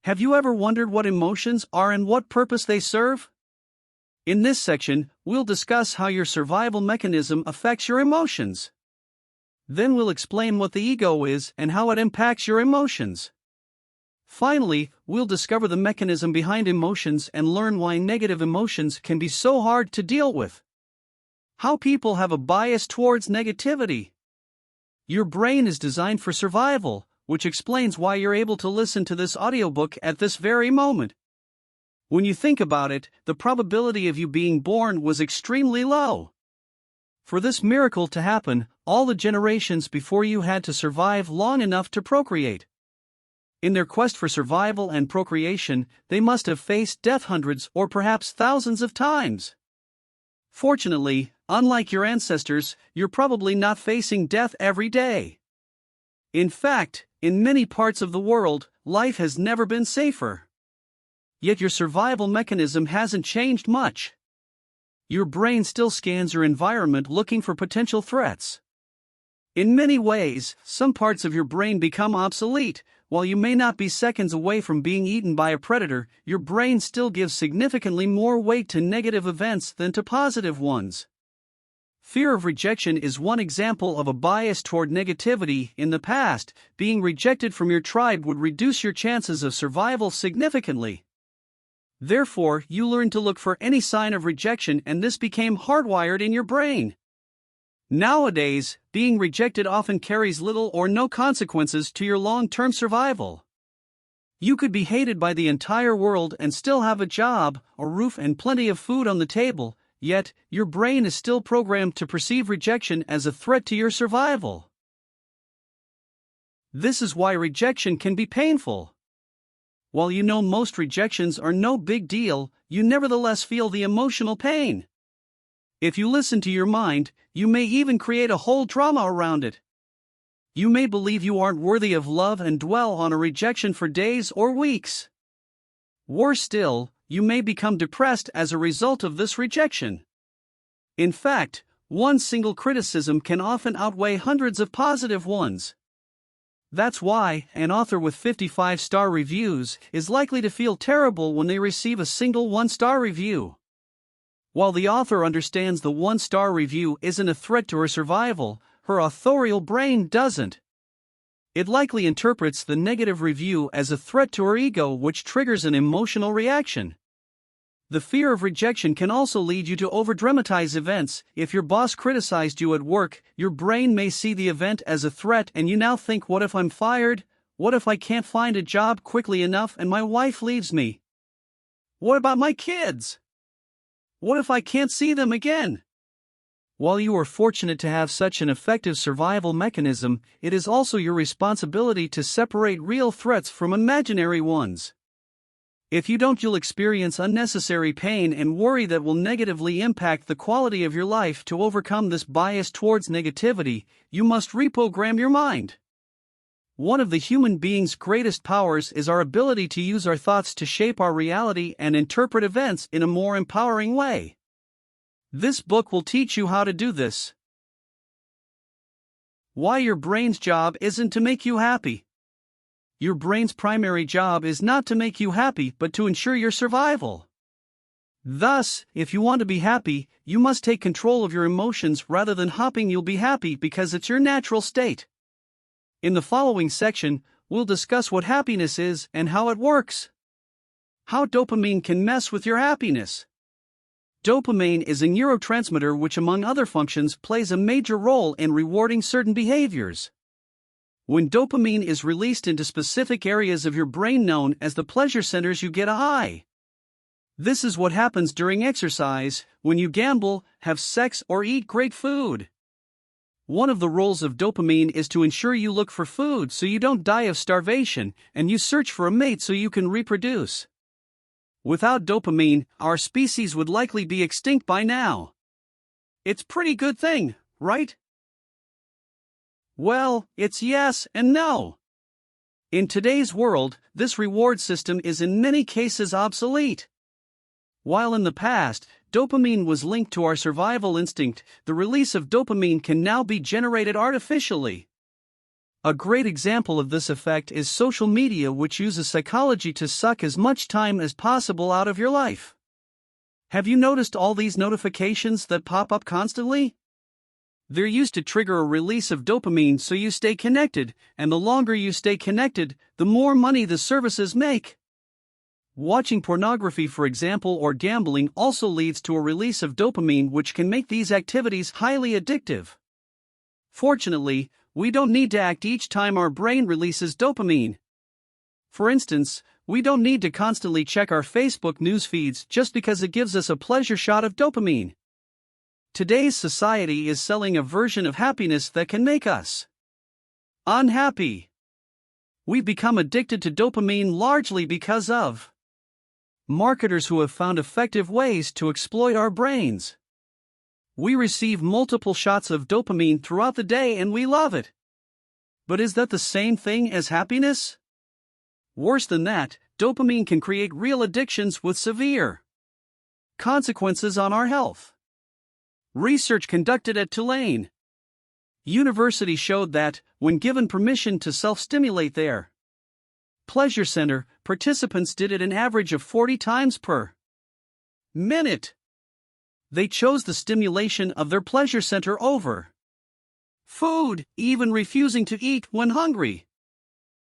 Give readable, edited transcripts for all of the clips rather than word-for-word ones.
Have you ever wondered what emotions are and what purpose they serve? In this section, we'll discuss how your survival mechanism affects your emotions. Then we'll explain what the ego is and how it impacts your emotions. Finally, we'll discover the mechanism behind emotions and learn why negative emotions can be so hard to deal with. How people have a bias towards negativity. Your brain is designed for survival, which explains why you're able to listen to this audiobook at this very moment. When you think about it, the probability of you being born was extremely low. For this miracle to happen, all the generations before you had to survive long enough to procreate. In their quest for survival and procreation, they must have faced death hundreds or perhaps thousands of times. Fortunately, unlike your ancestors, you're probably not facing death every day. In fact, in many parts of the world, life has never been safer. Yet your survival mechanism hasn't changed much. Your brain still scans your environment looking for potential threats. In many ways, some parts of your brain become obsolete. While you may not be seconds away from being eaten by a predator, your brain still gives significantly more weight to negative events than to positive ones. Fear of rejection is one example of a bias toward negativity. In the past, being rejected from your tribe would reduce your chances of survival significantly. Therefore, you learned to look for any sign of rejection, and this became hardwired in your brain. Nowadays, being rejected often carries little or no consequences to your long-term survival. You could be hated by the entire world and still have a job, a roof, and plenty of food on the table, yet your brain is still programmed to perceive rejection as a threat to your survival. This is why rejection can be painful. While you know most rejections are no big deal, you nevertheless feel the emotional pain. If you listen to your mind, you may even create a whole drama around it. You may believe you aren't worthy of love and dwell on a rejection for days or weeks. Worse still, you may become depressed as a result of this rejection. In fact, one single criticism can often outweigh hundreds of positive ones. That's why an author with 55-star reviews is likely to feel terrible when they receive a single 1-star review. While the author understands the 1-star review isn't a threat to her survival, her authorial brain doesn't. It likely interprets the negative review as a threat to her ego, which triggers an emotional reaction. The fear of rejection can also lead you to overdramatize events. If your boss criticized you at work, your brain may see the event as a threat, and you now think, what if I'm fired? What if I can't find a job quickly enough and my wife leaves me? What about my kids? What if I can't see them again? While you are fortunate to have such an effective survival mechanism, it is also your responsibility to separate real threats from imaginary ones. If you don't, you'll experience unnecessary pain and worry that will negatively impact the quality of your life. To overcome this bias towards negativity, you must reprogram your mind. One of the human being's greatest powers is our ability to use our thoughts to shape our reality and interpret events in a more empowering way. This book will teach you how to do this. Why your brain's job isn't to make you happy. Your brain's primary job is not to make you happy but to ensure your survival. Thus, if you want to be happy, you must take control of your emotions rather than hoping you'll be happy because it's your natural state. In the following section, we'll discuss what happiness is and how it works. How dopamine can mess with your happiness. Dopamine is a neurotransmitter which, among other functions, plays a major role in rewarding certain behaviors. When dopamine is released into specific areas of your brain known as the pleasure centers, you get a high. This is what happens during exercise, when you gamble, have sex, or eat great food. One of the roles of dopamine is to ensure you look for food so you don't die of starvation, and you search for a mate so you can reproduce. Without dopamine, our species would likely be extinct by now. It's a pretty good thing, right? Well, it's yes and no. In today's world, this reward system is in many cases obsolete. While in the past, dopamine was linked to our survival instinct, the release of dopamine can now be generated artificially. A great example of this effect is social media, which uses psychology to suck as much time as possible out of your life. Have you noticed all these notifications that pop up constantly? They're used to trigger a release of dopamine so you stay connected, and the longer you stay connected, the more money the services make. Watching pornography, for example, or gambling also leads to a release of dopamine, which can make these activities highly addictive. Fortunately, we don't need to act each time our brain releases dopamine. For instance, we don't need to constantly check our Facebook news feeds just because it gives us a pleasure shot of dopamine. Today's society is selling a version of happiness that can make us unhappy. We've become addicted to dopamine largely because of marketers who have found effective ways to exploit our brains. We receive multiple shots of dopamine throughout the day and we love it. But is that the same thing as happiness? Worse than that, dopamine can create real addictions with severe consequences on our health. Research conducted at Tulane University showed that, when given permission to self-stimulate their pleasure center, participants did it an average of 40 times per minute. They chose the stimulation of their pleasure center over food, even refusing to eat when hungry.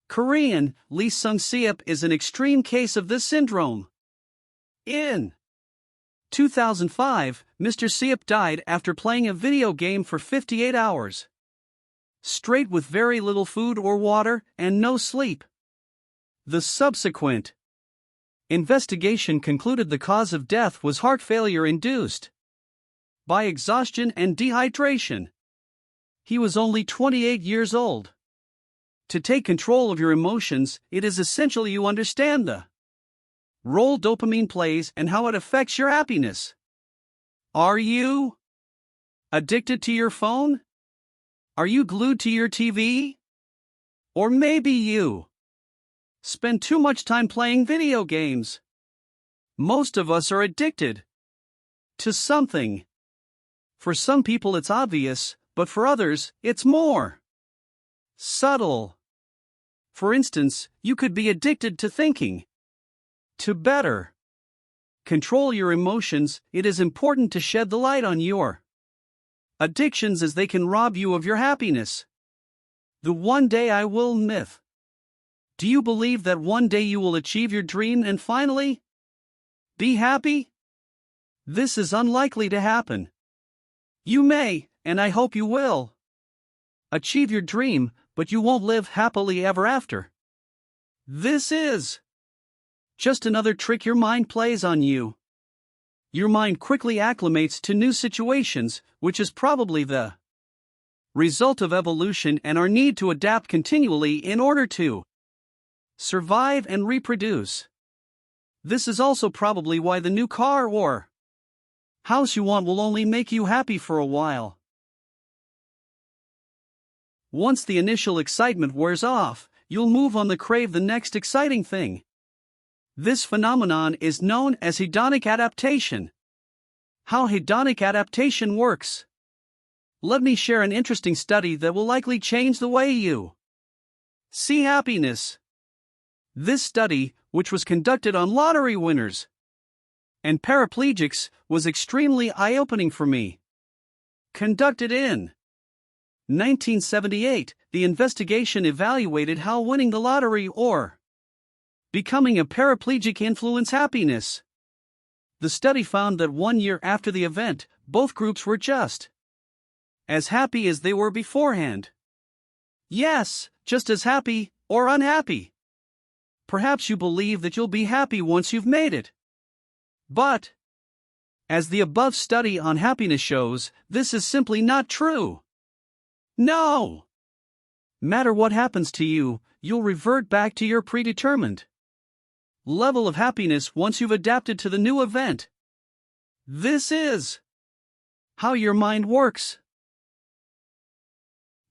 Korean Lee Sung-seop is an extreme case of this syndrome. In 2005, Mr. Seop died after playing a video game for 58 hours straight with very little food or water and no sleep. The subsequent investigation concluded the cause of death was heart failure induced by exhaustion and dehydration. He was only 28 years old. To take control of your emotions, it is essential you understand the role dopamine plays and how it affects your happiness. Are you addicted to your phone? Are you glued to your TV? Or maybe you spend too much time playing video games. Most of us are addicted to something. For some people it's obvious, but for others, it's more subtle. For instance, you could be addicted to thinking. To better control your emotions, it is important to shed the light on your addictions, as they can rob you of your happiness. The one day I will myth. Do you believe that one day you will achieve your dream and finally be happy? This is unlikely to happen. You may, and I hope you will, achieve your dream, but you won't live happily ever after. This is just another trick your mind plays on you. Your mind quickly acclimates to new situations, which is probably the result of evolution and our need to adapt continually in order to survive and reproduce. This is also probably why the new car or house you want will only make you happy for a while. Once the initial excitement wears off, you'll move on to crave the next exciting thing. This phenomenon is known as hedonic adaptation. How hedonic adaptation works. Let me share an interesting study that will likely change the way you see happiness. This study, which was conducted on lottery winners and paraplegics, was extremely eye-opening for me. Conducted in 1978, the investigation evaluated how winning the lottery or becoming a paraplegic influence happiness. The study found that 1 year after the event, both groups were just as happy as they were beforehand. Yes, just as happy, or unhappy. Perhaps you believe that you'll be happy once you've made it. But, as the above study on happiness shows, this is simply not true. No matter what happens to you, you'll revert back to your predetermined level of happiness once you've adapted to the new event. This is how your mind works.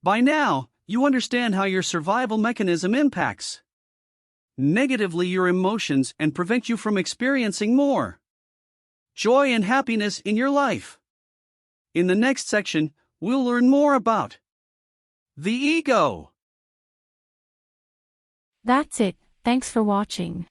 By now, you understand how your survival mechanism impacts negatively your emotions and prevent you from experiencing more joy and happiness in your life. In the next section, we'll learn more about the ego. That's it, thanks for watching.